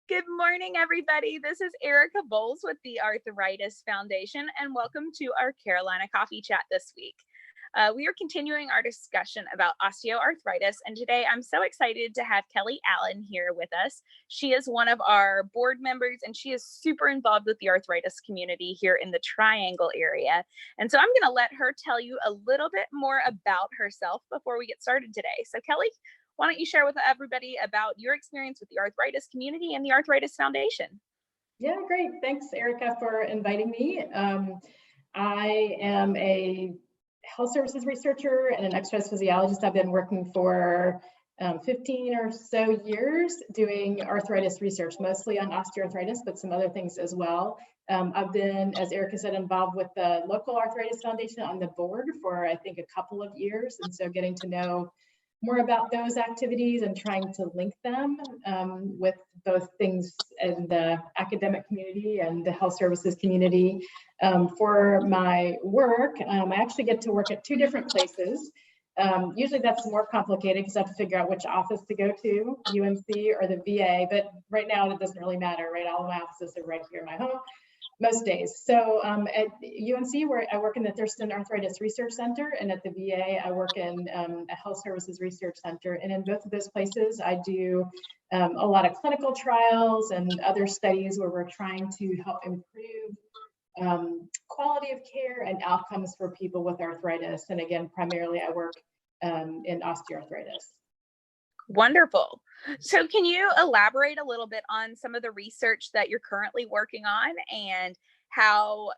Good morning, everybody. This is Erica Bowles with the Arthritis Foundation, and welcome to our Carolina Coffee Chat this week. We are continuing our discussion about osteoarthritis, and today I'm so excited to have Kelli Allen here with us. She is one of our board members, and she is super involved with the arthritis community here in the Triangle area. And so I'm going to let her tell you a little bit more about herself before we get started today. So Kelli, why don't you share with everybody about your experience with the arthritis community and the Arthritis Foundation? Yeah, great. Thanks, Erica, for inviting me. I am a health services researcher and an exercise physiologist. I've been working for 15 or so years doing arthritis research, mostly on osteoarthritis, but some other things as well. I've been, as Erica said, involved with the local Arthritis Foundation on the board for, I think, a couple of years. And so getting to know more about those activities and trying to link them with both things in the academic community and the health services community. For my work, I actually get to work at two different places. Usually that's more complicated because I have to figure out which office to go to, UNC or the VA, but right now it doesn't really matter, right? All of my offices are right here in my home most days. So at UNC, where I work in the Thurston Arthritis Research Center, and at the VA, I work in a health services research center. And in both of those places, I do a lot of clinical trials and other studies where we're trying to help improve quality of care and outcomes for people with arthritis. And again, primarily I work in osteoarthritis. Wonderful. So can you elaborate a little bit on some of the research that you're currently working on and how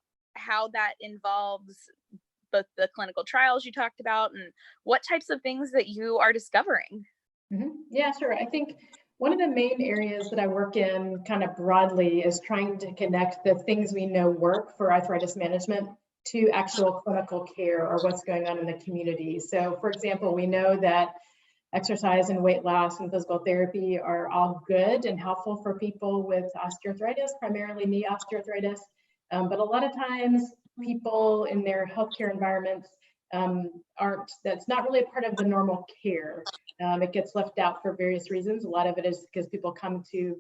that involves both the clinical trials you talked about and what types of things that you are discovering? Yeah, sure. I think one of the main areas that I work in kind of broadly is trying to connect the things we know work for arthritis management to actual clinical care or what's going on in the community. So for example, we know that exercise and weight loss and physical therapy are all good and helpful for people with osteoarthritis, primarily knee osteoarthritis. But a lot of times people in their healthcare environments that's not really a part of the normal care. It gets left out for various reasons. A lot of it is because people come to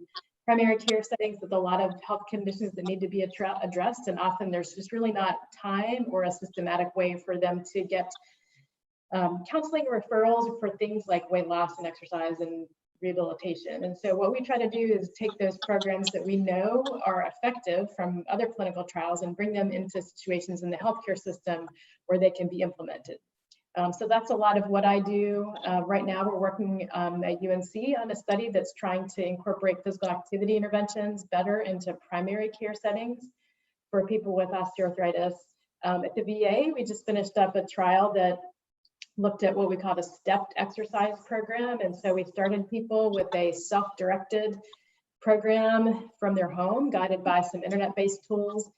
primary care settings with a lot of health conditions that need to be addressed. And often there's just really not time or a systematic way for them to get counseling referrals for things like weight loss and exercise and rehabilitation. And so what we try to do is take those programs that we know are effective from other clinical trials and bring them into situations in the healthcare system where they can be implemented. So that's a lot of what I do. Right now we're working at UNC on a study that's trying to incorporate physical activity interventions better into primary care settings for people with osteoarthritis. At the VA, we just finished up a trial that looked at what we call the stepped exercise program. And so we started people with a self-directed program from their home, guided by some internet-based tools.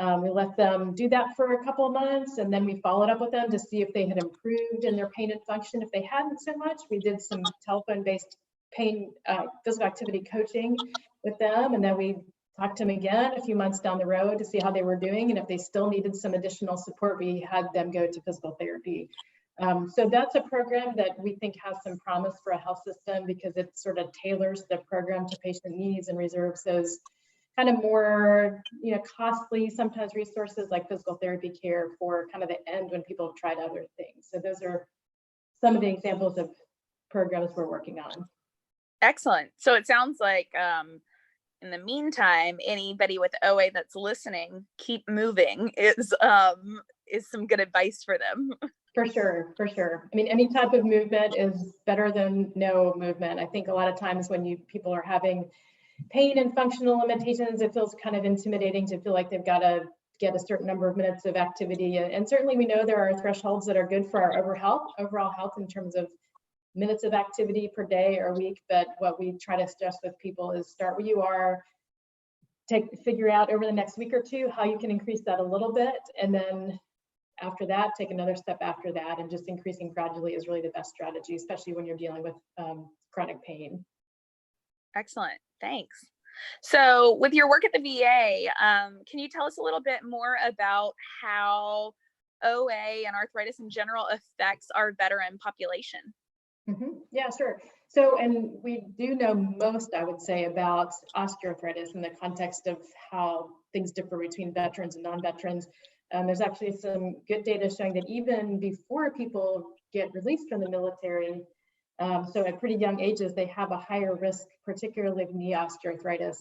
We let them do that for a couple of months, and then we followed up with them to see if they had improved in their pain and function. If they hadn't so much, we did some telephone-based pain physical activity coaching with them, and then we talked to them again a few months down the road to see how they were doing, and if they still needed some additional support, we had them go to physical therapy. So that's a program that we think has some promise for a health system because it sort of tailors the program to patient needs and reserves those kind of more, costly sometimes resources like physical therapy care for kind of the end when people have tried other things. So those are some of the examples of programs we're working on. Excellent. So it sounds like in the meantime, anybody with OA that's listening, keep moving is some good advice for them. For sure, for sure. I mean, any type of movement is better than no movement. I think a lot of times when people are having pain and functional limitations, it feels kind of intimidating to feel like they've got to get a certain number of minutes of activity. And certainly we know there are thresholds that are good for our overall health in terms of minutes of activity per day or week. But what we try to stress with people is start where you are, figure out over the next week or two how you can increase that a little bit, and then after that, take another step after that, and just increasing gradually is really the best strategy, especially when you're dealing with chronic pain. Excellent, thanks. So with your work at the VA, can you tell us a little bit more about how OA and arthritis in general affects our veteran population? Yeah, sure. So, and we do know most, I would say, about osteoarthritis in the context of how things differ between veterans and non-veterans. There's actually some good data showing that even before people get released from the military, so at pretty young ages, they have a higher risk, particularly of knee osteoarthritis,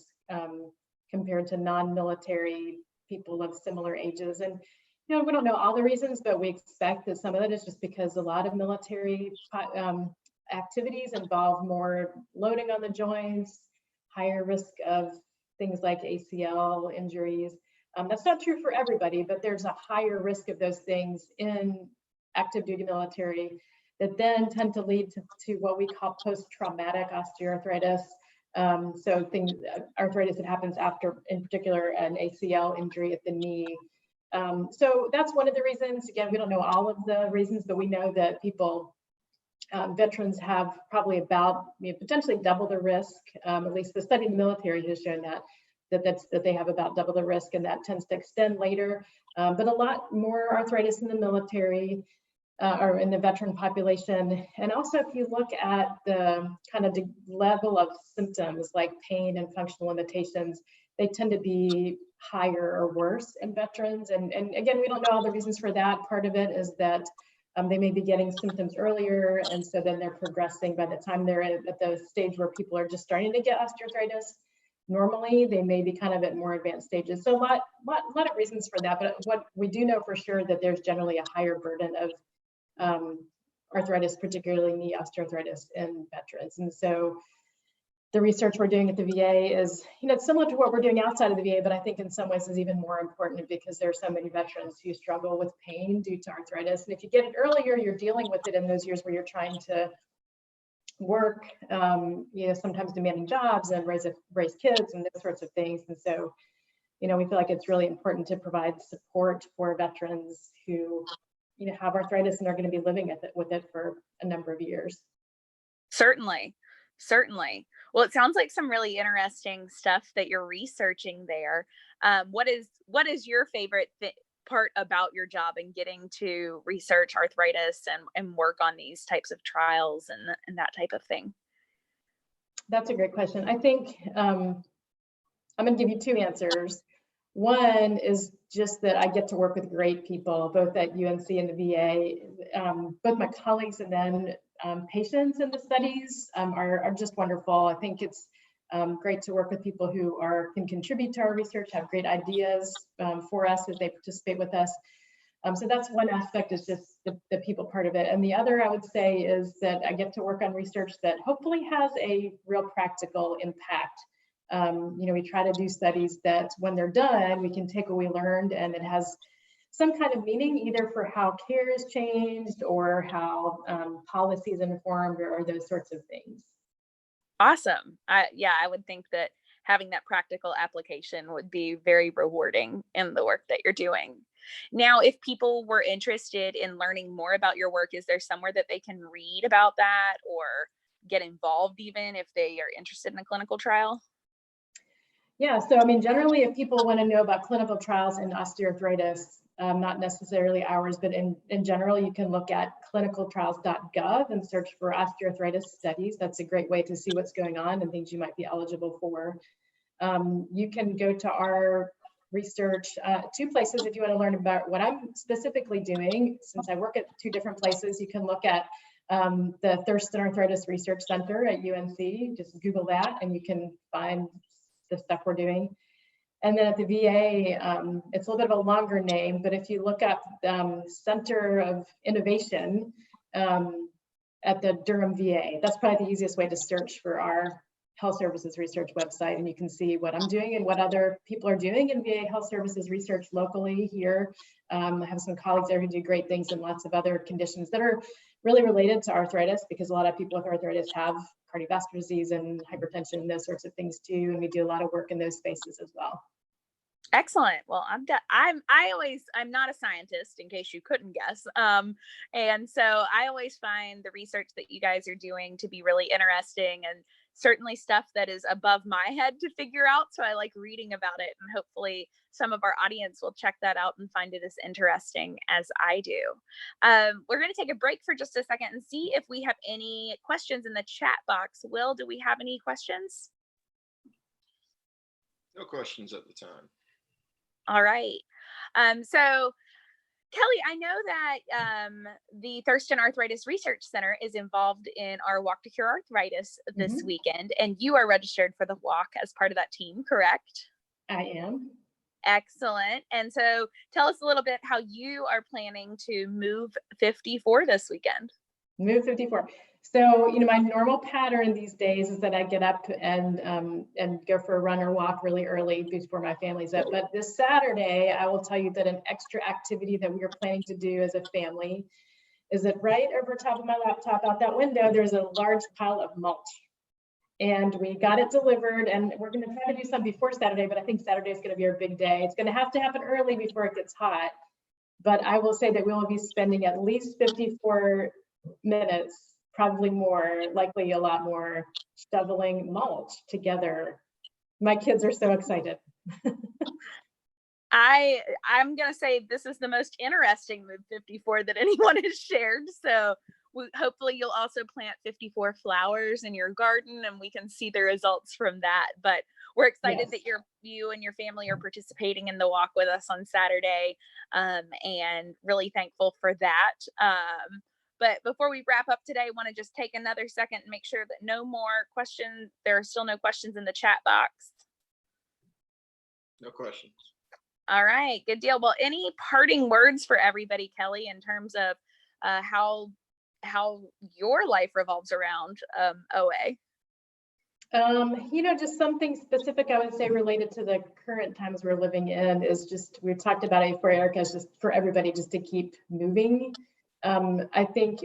compared to non-military people of similar ages. And we don't know all the reasons, but we expect that some of it is just because a lot of military activities involve more loading on the joints, higher risk of things like ACL injuries. That's not true for everybody, but there's a higher risk of those things in active duty military that then tend to lead to what we call post-traumatic osteoarthritis. So arthritis that happens after, in particular, an ACL injury at the knee. So that's one of the reasons. Again, we don't know all of the reasons, but we know that veterans have probably about potentially double the risk. At least the study in the military has shown that they have about double the risk, and that tends to extend later. But a lot more arthritis in the military or in the veteran population. And also, if you look at the kind of the level of symptoms like pain and functional limitations, they tend to be higher or worse in veterans. And again, we don't know all the reasons for that. Part of it is that they may be getting symptoms earlier, and so then they're progressing by the time they're at the stage where people are just starting to get osteoarthritis. Normally, they may be kind of at more advanced stages. So a lot of reasons for that. But what we do know for sure that there's generally a higher burden of arthritis, particularly knee osteoarthritis in veterans. And so the research we're doing at the VA is, it's similar to what we're doing outside of the VA, but I think in some ways is even more important because there are so many veterans who struggle with pain due to arthritis. And if you get it earlier, you're dealing with it in those years where you're trying to work, sometimes demanding jobs and raise kids and those sorts of things. And so, we feel like it's really important to provide support for veterans who, have arthritis and are going to be living with it for a number of years. Certainly. Well, it sounds like some really interesting stuff that you're researching there. What is your favorite part about your job and getting to research arthritis and work on these types of trials and that type of thing? That's a great question. I think I'm going to give you two answers. One is just that I get to work with great people, both at UNC and the VA. Both my colleagues and then patients in the studies are just wonderful. I think it's great to work with people who can contribute to our research, have great ideas for us as they participate with us. So that's one aspect, is just the people part of it. And the other, I would say, is that I get to work on research that hopefully has a real practical impact. We try to do studies that when they're done, we can take what we learned and it has some kind of meaning, either for how care is changed or how policy is informed or those sorts of things. Awesome. I would think that having that practical application would be very rewarding in the work that you're doing. Now, if people were interested in learning more about your work, is there somewhere that they can read about that or get involved even if they are interested in a clinical trial? Yeah, so generally, if people want to know about clinical trials in osteoarthritis, not necessarily ours, but in general, you can look at clinicaltrials.gov and search for osteoarthritis studies. That's a great way to see what's going on and things you might be eligible for. You can go to our research, two places if you want to learn about what I'm specifically doing. Since I work at two different places, you can look at the Thurston Arthritis Research Center at UNC. Just Google that and you can find the stuff we're doing. And then at the VA, it's a little bit of a longer name, but if you look up Center of Innovation at the Durham VA, that's probably the easiest way to search for our health services research website. And you can see what I'm doing and what other people are doing in VA health services research locally here. I have some colleagues there who do great things in lots of other conditions that are really related to arthritis, because a lot of people with arthritis have cardiovascular disease and hypertension and those sorts of things too. And we do a lot of work in those spaces as well. Excellent. Well, I'm not a scientist, in case you couldn't guess. And so I always find the research that you guys are doing to be really interesting and certainly stuff that is above my head to figure out. So I like reading about it, and hopefully some of our audience will check that out and find it as interesting as I do. We're going to take a break for just a second and see if we have any questions in the chat box. Will, do we have any questions? No questions at the time. All right. So Kelli, I know that the Thurston Arthritis Research Center is involved in our Walk to Cure Arthritis this weekend, and you are registered for the walk as part of that team, correct? I am. Excellent. And so tell us a little bit how you are planning to move 54 this weekend. Move 54. So, my normal pattern these days is that I get up and go for a run or walk really early before my family's up. But this Saturday, I will tell you that an extra activity that we are planning to do as a family is that right over top of my laptop out that window, there's a large pile of mulch. And we got it delivered, and we're going to try to do some before Saturday, but I think Saturday is going to be our big day. It's going to have to happen early before it gets hot. But I will say that we will be spending at least 54 minutes, probably more, likely a lot more, shoveling mulch together. My kids are so excited. I'm going to say this is the most interesting Move 54 that anyone has shared. So hopefully you'll also plant 54 flowers in your garden, and we can see the results from that. But we're excited that you and your family are participating in the walk with us on Saturday, and really thankful for that. But before we wrap up today, I want to just take another second and make sure that no more questions. There are still no questions in the chat box. No questions. All right, good deal. Well, any parting words for everybody, Kelli, in terms of how your life revolves around OA? Just something specific I would say related to the current times we're living in is just, we've talked about it for Erica, is just for everybody just to keep moving. I think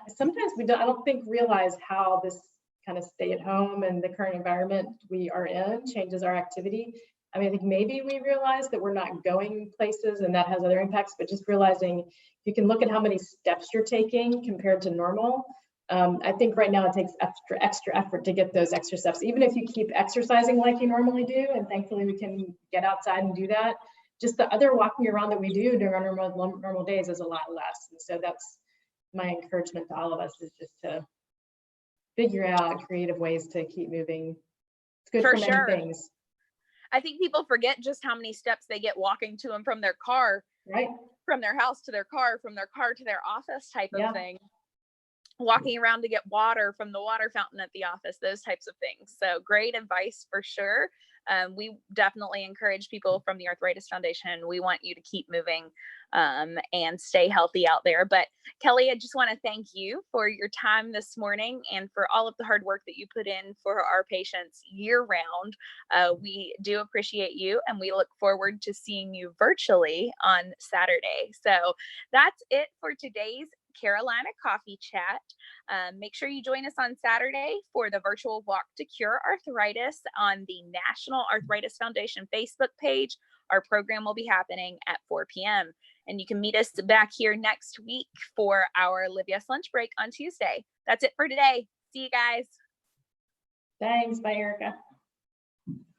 sometimes I don't think realize how this kind of stay at home and the current environment we are in changes our activity. I mean, I think maybe we realize that we're not going places and that has other impacts, but just realizing you can look at how many steps you're taking compared to normal. I think right now it takes extra effort to get those extra steps, even if you keep exercising like you normally do. And thankfully we can get outside and do that. Just the other walking around that we do during our normal days is a lot less. And so that's my encouragement to all of us, is just to figure out creative ways to keep moving. It's good for many things. I think people forget just how many steps they get walking to and from their car, right? From their house to their car, from their car to their office type of thing. Walking around to get water from the water fountain at the office, those types of things. So great advice for sure. We definitely encourage people from the Arthritis Foundation. We want you to keep moving and stay healthy out there. But Kelli, I just want to thank you for your time this morning and for all of the hard work that you put in for our patients year round. We do appreciate you, and we look forward to seeing you virtually on Saturday. So that's it for today's Carolina Coffee Chat. Make sure you join us on Saturday for the virtual Walk to Cure Arthritis on the National Arthritis Foundation Facebook page. Our program will be happening at 4 p.m. And you can meet us back here next week for our Live Yes lunch break on Tuesday. That's it for today. See you guys. Thanks. Bye, Erica.